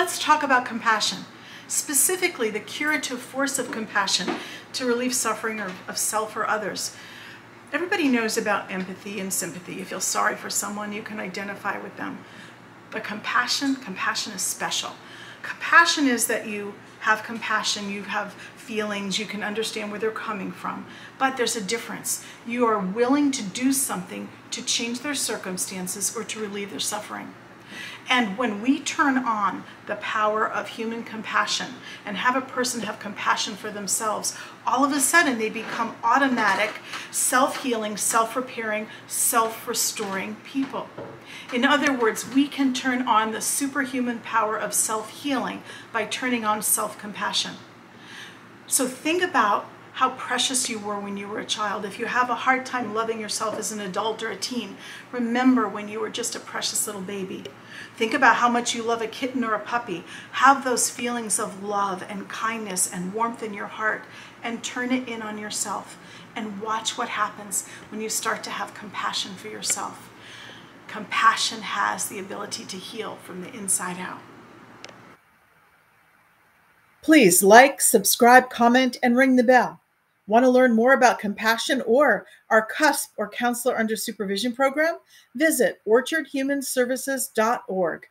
Let's talk about compassion, specifically the curative force of compassion to relieve suffering of self or others. Everybody knows about empathy and sympathy. You feel sorry for someone, you can identify with them. But compassion is special. Compassion is that you have compassion, you have feelings, you can understand where they're coming from. But there's a difference. You are willing to do something to change their circumstances or to relieve their suffering. And when we turn on the power of human compassion and have a person have compassion for themselves, all of a sudden they become automatic, self-healing, self-repairing, self-restoring people. In other words, we can turn on the superhuman power of self-healing by turning on self-compassion. So think about how precious you were when you were a child. If you have a hard time loving yourself as an adult or a teen, remember when you were just a precious little baby. Think about how much you love a kitten or a puppy. Have those feelings of love and kindness and warmth in your heart and turn it in on yourself and watch what happens when you start to have compassion for yourself. Compassion has the ability to heal from the inside out. Please like, subscribe, comment, and ring the bell. Want to learn more about compassion or our CUSP or Counselor Under Supervision program? Visit orchardhumanservices.org.